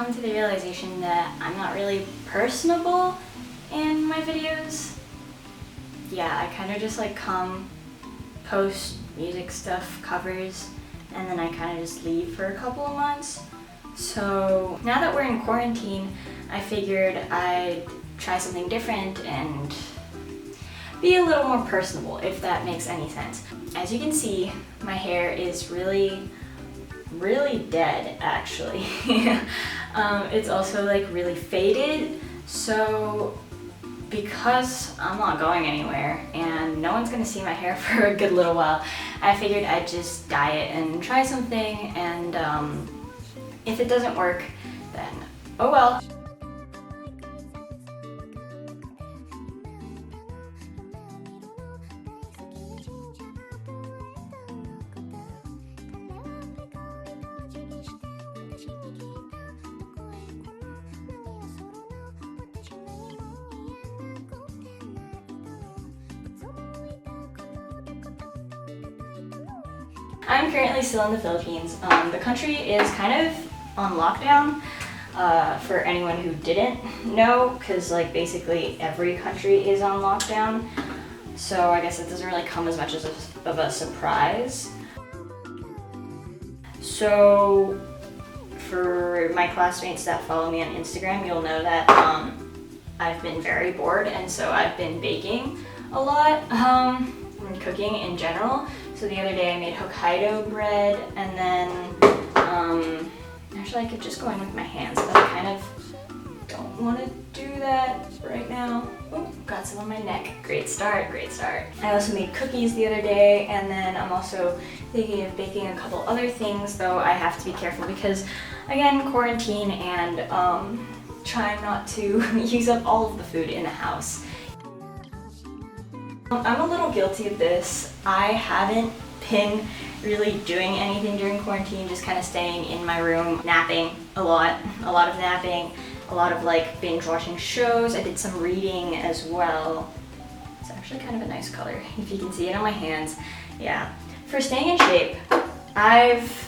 come to the realization that I'm not really personable in my videos. Yeah, I kind of just like come, post music stuff, covers, and then I kind of just leave for a couple of months. So now that we're in quarantine, I figured I'd try something different and be a little more personable, if that makes any sense. As you can see, my hair is really dead, actually. It's also like really faded, so because I'm not going anywhere and no one's gonna see my hair for a good little while, I figured I'd just dye it and try something, and if it doesn't work, then oh well. I'm currently still in the Philippines. The country is kind of on lockdown, for anyone who didn't know, because like basically every country is on lockdown. So I guess it doesn't really come as much of a surprise. So for my classmates that follow me on Instagram, you'll know that I've been very bored, and so I've been baking a lot, and cooking in general. So the other day I made Hokkaido bread, and then actually I could just go in with my hands, but I kind of don't want to do that right now. Oh, got some on my neck. Great start, great start. I also made cookies the other day, and then I'm also thinking of baking a couple other things, though I have to be careful because, again, quarantine and trying not to use up all of the food in the house. I'm a little guilty of this. I haven't been really doing anything during quarantine, just kind of staying in my room, napping a lot of napping, a lot of like binge watching shows. I did some reading as well. It's actually kind of a nice color, if you can see it on my hands. Yeah. For staying in shape, I've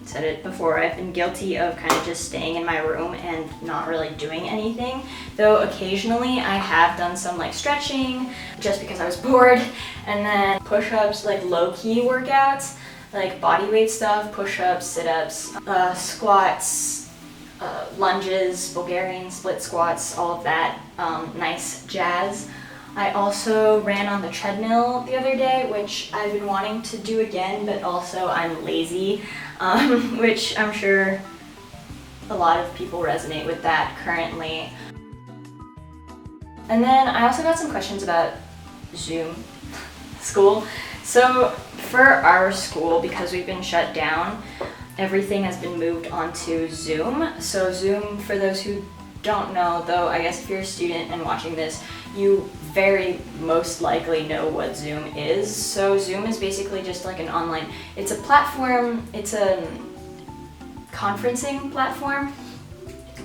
said it before, I've been guilty of kind of just staying in my room and not really doing anything. Though occasionally I have done some like stretching just because I was bored, and then push-ups, like low-key workouts, like body weight stuff, push-ups, sit-ups, squats, lunges, Bulgarian split squats, all of that nice jazz. I also ran on the treadmill the other day, which I've been wanting to do again, but also I'm lazy, which I'm sure a lot of people resonate with that currently. And then I also got some questions about Zoom school. So for our school, because we've been shut down, everything has been moved onto Zoom. So Zoom, for those who don't know, though I guess if you're a student and watching this, you very most likely know what Zoom is. So Zoom is basically just like an online, it's a platform, it's a conferencing platform.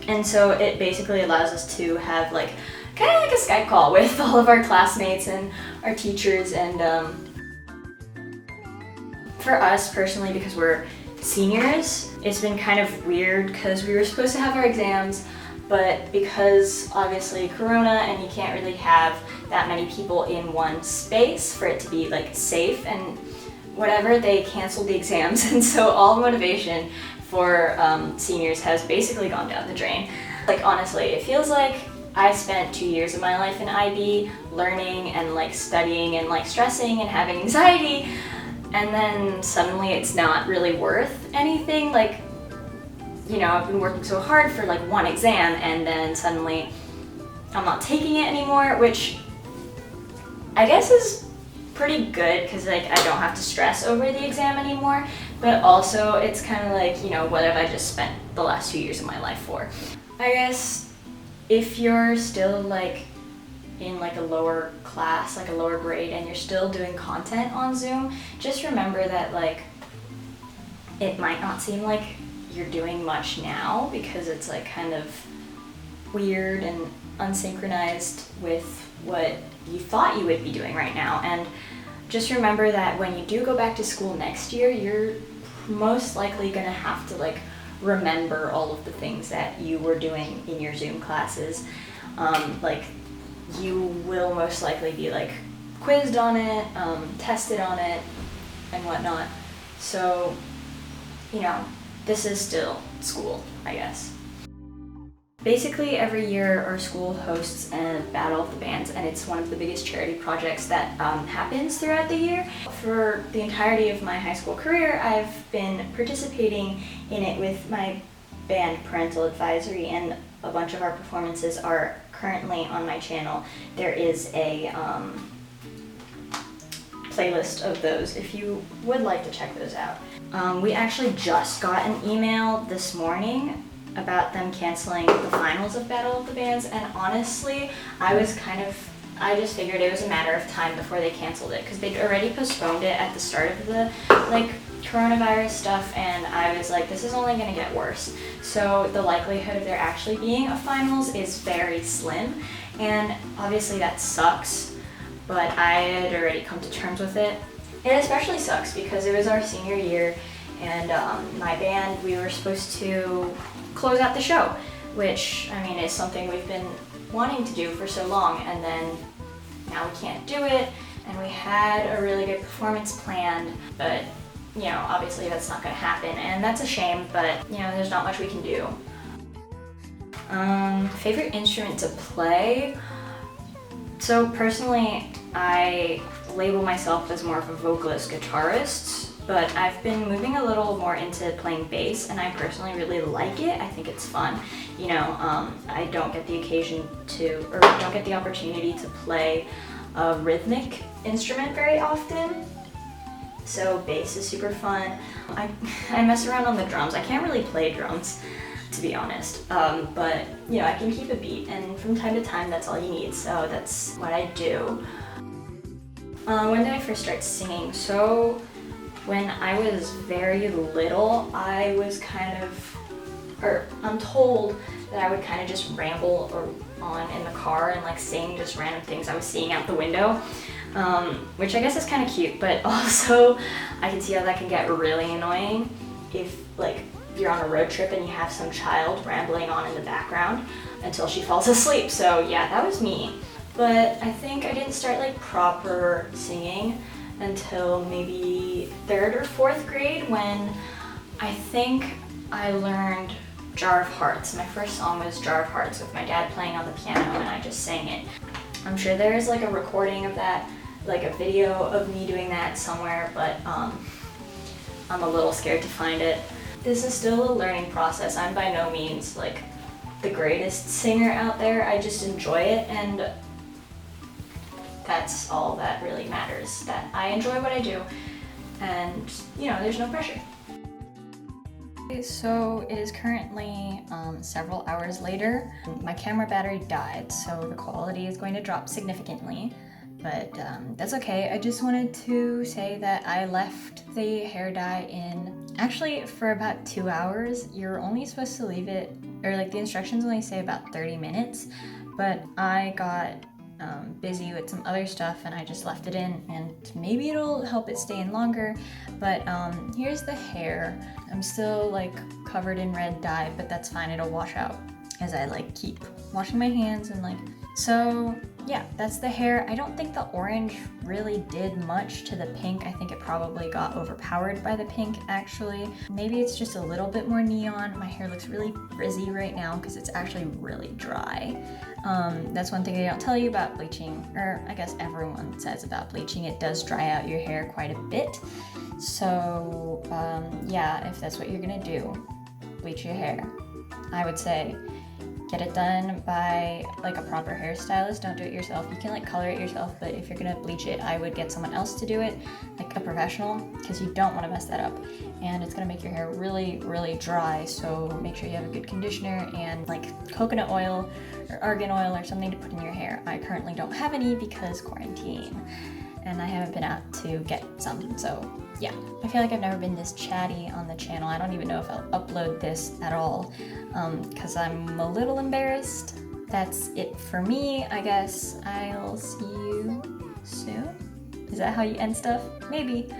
And so it basically allows us to have like, kind of like a Skype call with all of our classmates and our teachers. And for us personally, because we're seniors, it's been kind of weird because we were supposed to have our exams, but because obviously Corona and you can't really have that many people in one space for it to be like safe and whatever, they canceled the exams, and so all the motivation for seniors has basically gone down the drain. Like honestly, it feels like I spent 2 years of my life in IB learning and like studying and like stressing and having anxiety, and then suddenly it's not really worth anything. Like, you know, I've been working so hard for like one exam, and then suddenly I'm not taking it anymore, which I guess is pretty good because like I don't have to stress over the exam anymore, but also it's kind of like, you know, what have I just spent the last 2 years of my life for? I guess if you're still like in like a lower class, like a lower grade, and you're still doing content on Zoom, just remember that like it might not seem like you're doing much now because it's like kind of weird and unsynchronized with what you thought you would be doing right now. And just remember that when you do go back to school next year, you're most likely gonna have to like remember all of the things that you were doing in your Zoom classes. Like, you will most likely be like quizzed on it, tested on it, and whatnot. So, you know, this is still school, I guess. Basically, every year our school hosts a Battle of the Bands, and it's one of the biggest charity projects that happens throughout the year. For the entirety of my high school career, I've been participating in it with my band Parental Advisory, and a bunch of our performances are currently on my channel. There is a playlist of those if you would like to check those out. We actually just got an email this morning about them canceling the finals of Battle of the Bands, and honestly, I just figured it was a matter of time before they canceled it, because they'd already postponed it at the start of the coronavirus stuff, and I was like, this is only going to get worse. So the likelihood of there actually being a finals is very slim, and obviously that sucks, but I had already come to terms with it. It especially sucks because it was our senior year, and my band, we were supposed to close out the show, which, I mean, is something we've been wanting to do for so long, and then now we can't do it, and we had a really good performance planned, but, you know, obviously that's not going to happen, and that's a shame, but, you know, there's not much we can do. Favorite instrument to play? So personally, I label myself as more of a vocalist guitarist, but I've been moving a little more into playing bass, and I personally really like it. I think it's fun. You know, I don't get the don't get the opportunity to play a rhythmic instrument very often, so bass is super fun. I mess around on the drums. I can't really play drums, to be honest, but, you know, I can keep a beat, and from time to time that's all you need, so that's what I do. When did I first start singing? So when I was very little, I was I'm told that I would kind of just ramble on in the car and like sing just random things I was seeing out the window, which I guess is kind of cute, but also I can see how that can get really annoying if you're on a road trip and you have some child rambling on in the background until she falls asleep. So yeah, that was me. But I think I didn't start proper singing until maybe 3rd or 4th grade, when I think I learned Jar of Hearts. My first song was Jar of Hearts with my dad playing on the piano, and I just sang it. I'm sure there is a recording of that, a video of me doing that somewhere, but I'm a little scared to find it. This is still a learning process. I'm by no means the greatest singer out there. I just enjoy it, and that's all that really matters, that I enjoy what I do, and, you know, there's no pressure. Okay, so it is currently several hours later. My camera battery died, so the quality is going to drop significantly, but that's okay. I just wanted to say that I left the hair dye in, actually, for about 2 hours. You're only supposed to leave it, or the instructions only say about 30 minutes, but I got busy with some other stuff and I just left it in, and maybe it'll help it stay in longer. But here's the hair. I'm still covered in red dye, but that's fine, it'll wash out as I keep washing my hands and so yeah, that's the hair. I don't think the orange really did much to the pink. I think it probably got overpowered by the pink, actually. Maybe it's just a little bit more neon. My hair looks really frizzy right now because it's actually really dry. That's one thing they don't tell you about bleaching, or I guess everyone says about bleaching. It does dry out your hair quite a bit. So yeah, if that's what you're gonna do, bleach your hair. I would say get it done by a proper hairstylist. Don't do it yourself. You can color it yourself, but if you're gonna bleach it, I would get someone else to do it, a professional, because you don't want to mess that up, and it's gonna make your hair really, really dry. So make sure you have a good conditioner and coconut oil or argan oil or something to put in your hair. I currently don't have any because quarantine, and I haven't been out to get some, so yeah. I feel like I've never been this chatty on the channel. I don't even know if I'll upload this at all, because I'm a little embarrassed. That's it for me, I guess. I'll see you soon. Is that how you end stuff? Maybe.